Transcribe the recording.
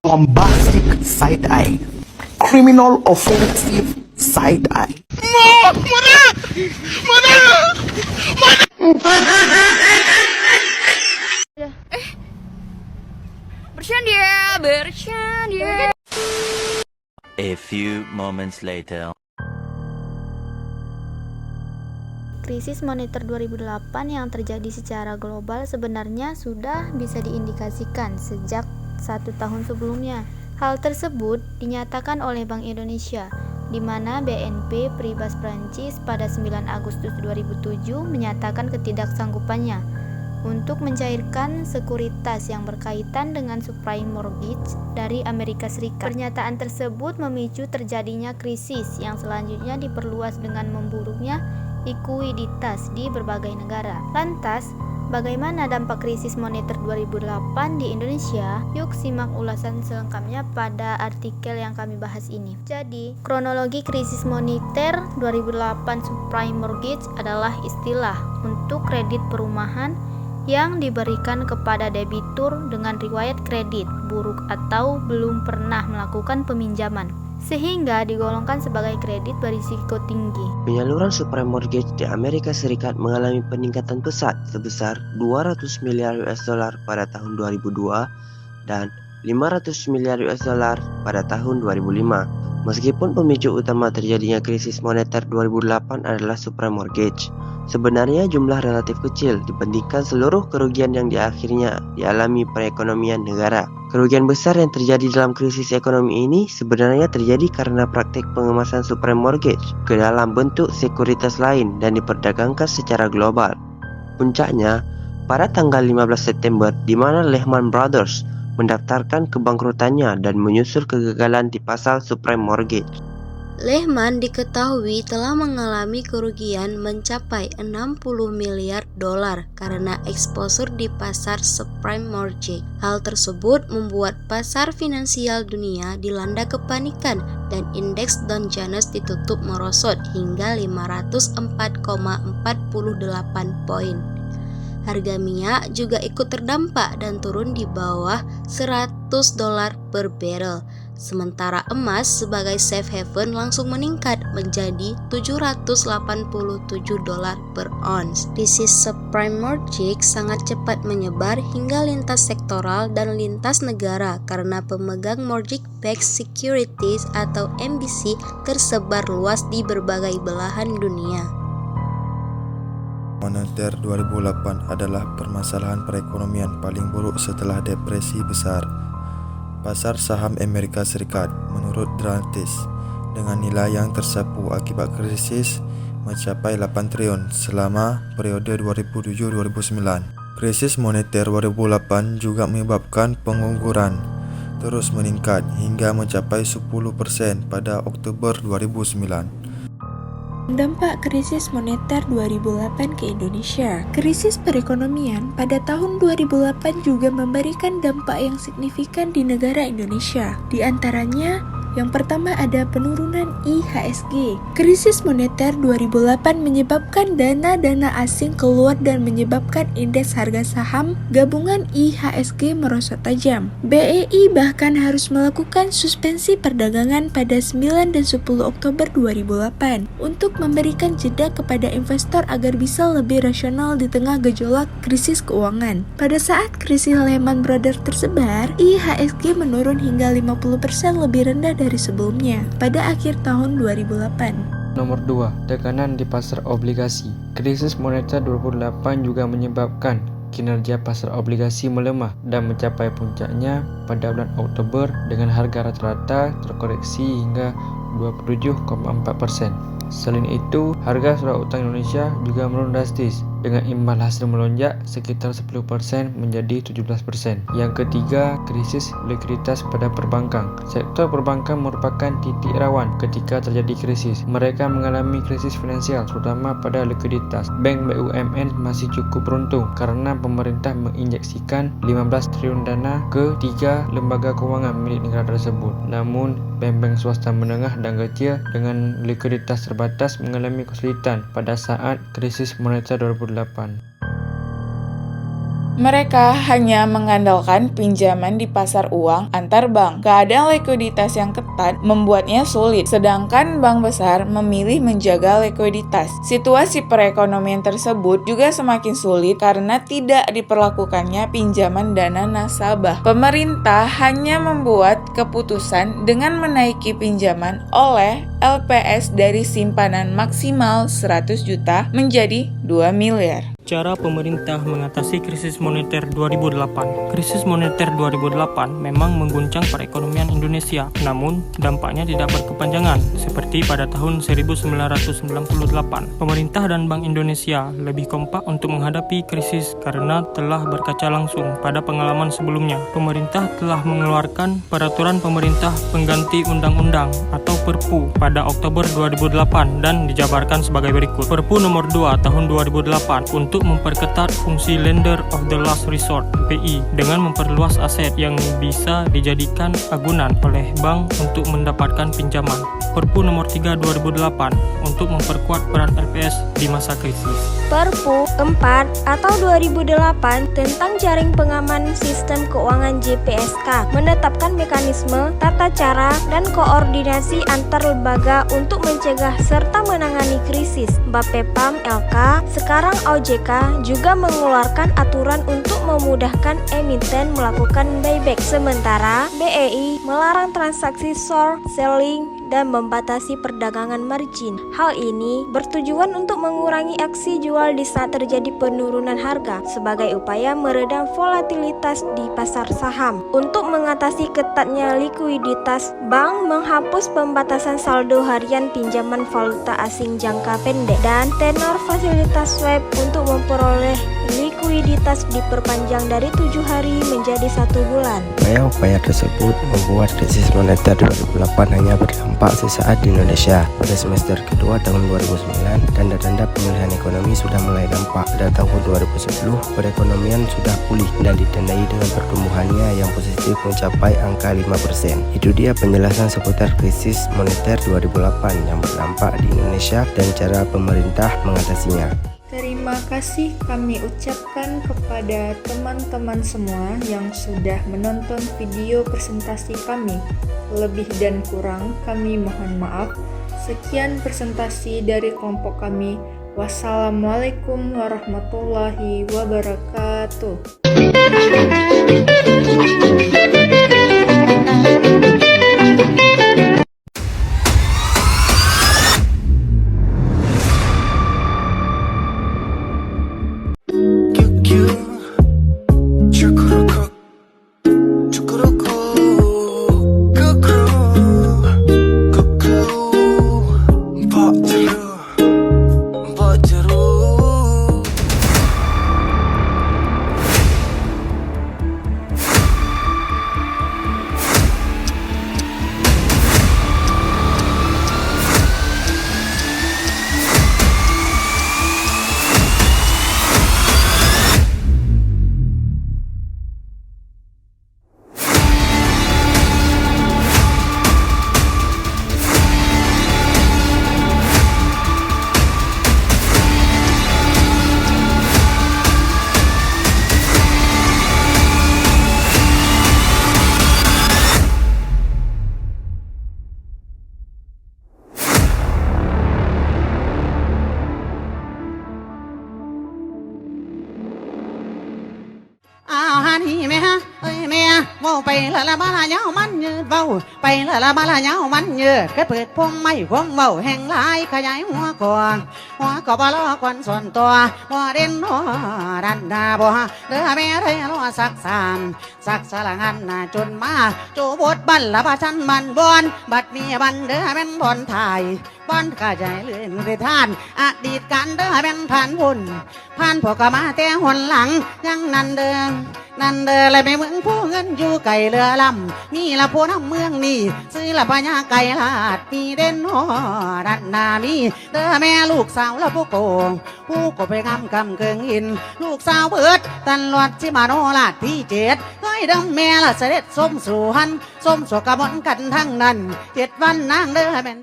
bombastic side eye, criminal offensive side eye. Bercanda. A few moments later. Krisis moneter 2008 yang terjadi secara global sebenarnya sudah bisa diindikasikan sejak 1 tahun sebelumnya. Hal tersebut dinyatakan oleh Bank Indonesia, di mana BNP Paribas Prancis pada 9 Agustus 2007 menyatakan ketidaksanggupannya untuk mencairkan sekuritas yang berkaitan dengan subprime mortgage dari Amerika Serikat. Pernyataan tersebut memicu terjadinya krisis yang selanjutnya diperluas dengan memburuknya likuiditas di berbagai negara. Lantas, bagaimana dampak krisis moneter 2008 di Indonesia? Yuk simak ulasan selengkapnya pada artikel yang kami bahas ini. Jadi, kronologi krisis moneter 2008 subprime mortgage adalah istilah untuk kredit perumahan yang diberikan kepada debitur dengan riwayat kredit buruk atau belum pernah melakukan peminjaman, sehingga digolongkan sebagai kredit berisiko tinggi. Penyaluran subprime mortgage di Amerika Serikat mengalami peningkatan pesat sebesar 200 miliar US dollar pada tahun 2002 dan 500 miliar US dollar pada tahun 2005. Meskipun pemicu utama terjadinya krisis moneter 2008 adalah subprime mortgage, sebenarnya jumlah relatif kecil dibandingkan seluruh kerugian yang akhirnya dialami perekonomian negara. Kerugian besar yang terjadi dalam krisis ekonomi ini sebenarnya terjadi karena praktik pengemasan subprime mortgage ke dalam bentuk sekuritas lain dan diperdagangkan secara global. Puncaknya pada tanggal 15 September di mana Lehman Brothers mendaftarkan kebangkrutannya dan menyusul kegagalan di pasar subprime mortgage. Lehman diketahui telah mengalami kerugian mencapai 60 miliar dolar karena eksposur di pasar subprime mortgage. Hal tersebut membuat pasar finansial dunia dilanda kepanikan dan indeks Dow Jones ditutup merosot hingga 504,48 poin. Harga minyak juga ikut terdampak dan turun di bawah 100 dolar per barrel. Sementara emas sebagai safe haven langsung meningkat menjadi 787 dolar per ounce. Krisis subprime mortgage sangat cepat menyebar hingga lintas sektoral dan lintas negara karena pemegang mortgage-backed securities atau MBS tersebar luas di berbagai belahan dunia. Moneter 2008 adalah permasalahan perekonomian paling buruk setelah depresi besar. Pasar saham Amerika Serikat menurut dramatis dengan nilai yang tersapu akibat krisis mencapai 8 triliun selama periode 2007-2009. Krisis moneter 2008 juga menyebabkan pengangguran terus meningkat hingga mencapai 10% pada Oktober 2009. Dampak krisis moneter 2008 ke Indonesia. Krisis perekonomian pada tahun 2008 juga memberikan dampak yang signifikan di negara Indonesia. Di antaranya, yang pertama ada penurunan IHSG. Krisis moneter 2008 menyebabkan dana-dana asing keluar dan menyebabkan indeks harga saham gabungan IHSG merosot tajam. BEI bahkan harus melakukan suspensi perdagangan pada 9 dan 10 Oktober 2008 untuk memberikan jeda kepada investor agar bisa lebih rasional di tengah gejolak krisis keuangan. Pada saat krisis Lehman Brothers tersebar, IHSG menurun hingga 50% lebih rendah dari sebelumnya pada akhir tahun 2008. Nomor 2. Tekanan di pasar obligasi. Krisis moneter 2008 juga menyebabkan kinerja pasar obligasi melemah dan mencapai puncaknya pada bulan Oktober dengan harga rata-rata terkoreksi hingga 27,4%. Selain itu, harga surat utang Indonesia juga menurun drastis dengan imbal hasil melonjak sekitar 10% menjadi 17%. Yang ketiga, krisis likuiditas pada perbankan. Sektor perbankan merupakan titik rawan ketika terjadi krisis. Mereka mengalami krisis finansial terutama pada likuiditas. Bank BUMN masih cukup beruntung karena pemerintah menginjeksikan 15 triliun dana ke 3 lembaga keuangan milik negara tersebut. Namun, bank-bank swasta menengah dan kecil dengan likuiditas terbatas mengalami kesulitan pada saat krisis moneter 2008. Mereka hanya mengandalkan pinjaman di pasar uang antar bank. Keadaan likuiditas yang ketat membuatnya sulit, sedangkan bank besar memilih menjaga likuiditas. Situasi perekonomian tersebut juga semakin sulit karena tidak diperlakukannya pinjaman dana nasabah. Pemerintah hanya membuat keputusan dengan menaiki pinjaman oleh LPS dari simpanan maksimal 100 juta menjadi 2 miliar. Cara pemerintah mengatasi krisis moneter 2008. Krisis moneter 2008 memang mengguncang perekonomian Indonesia, namun dampaknya tidak berkepanjangan seperti pada tahun 1998. Pemerintah dan Bank Indonesia lebih kompak untuk menghadapi krisis karena telah berkaca langsung pada pengalaman sebelumnya. Pemerintah telah mengeluarkan peraturan pemerintah pengganti undang-undang atau Perpu pada Oktober 2008 dan dijabarkan sebagai berikut. Perpu nomor 2 tahun 2008 untuk memperketat fungsi Lender of the Last Resort (LPI) dengan memperluas aset yang bisa dijadikan agunan oleh bank untuk mendapatkan pinjaman. Perpu nomor 3 2008 untuk memperkuat peran LPS di masa krisis. Perpu 4 atau 2008 tentang Jaring Pengaman Sistem Keuangan JPSK menetapkan mekanisme, tata cara, dan koordinasi antar lembaga untuk mencegah serta menangani krisis. Bapepam LK, sekarang OJK, juga mengeluarkan aturan untuk memudahkan emiten melakukan buyback. Sementara BEI melarang transaksi short selling dan membatasi perdagangan margin. Hal ini bertujuan untuk mengurangi aksi jual di saat terjadi penurunan harga sebagai upaya meredam volatilitas di pasar saham. Untuk mengatasi ketatnya likuiditas, bank menghapus pembatasan saldo harian pinjaman valuta asing jangka pendek dan tenor fasilitas swap untuk memperoleh likuiditas diperpanjang dari 7 hari menjadi 1 bulan. Upaya tersebut membuat krisis moneter 2008 hanya berdampak sesaat di Indonesia. Pada semester kedua tahun 2009, tanda-tanda pemulihan ekonomi sudah mulai nampak. Pada tahun 2010, perekonomian sudah pulih dan ditandai dengan pertumbuhannya yang positif mencapai angka 5%. Itu dia penjelasan seputar krisis moneter 2008 yang berdampak di Indonesia dan cara pemerintah mengatasinya. Terima kasih kami ucapkan kepada teman-teman semua yang sudah menonton video presentasi kami. Lebih dan kurang kami mohon maaf. Sekian presentasi dari kelompok kami. Wassalamualaikum warahmatullahi wabarakatuh.ไปละมาละเงามันยืดเบาไปละมาละเงามันยืดก็เปิดพวงไม่พวงเบาแห่งลายขยายหัวก่อนบล้อก่อนส่วนตัวบ่เด่นหัวดันดาบ่เด้อแม่เด้อรอสักสละงันจนมาจูบดบันละบาชันมันบอนบัดนี้บันเด้อแม่นบอนไทยบอนข้าใจเลื่อนได้ท่านอดีตกันเด้อแม่นผ่านบุญผ่านพวกก็มาแต่หนหลังยังนั่นเด้อเลยไปเมืองผู้เงินอยู่ไก่เรือลำมีละผู้นำเมืองนี่ซื้อละปัญญาไก่ลาดมีเด่นหัวดันนามีเด้อแม่ลูกสาวละผู้โกงผู้ก็ไปกำเกิงอินลูกสาวเบิดตันหลอดชิมาโนลาดที่7ก้อยดำแม่ละเสด็จส้มสู่หันส้มสวกกระบอนกันทั้งนั้น7 วันนางเด้อแม่น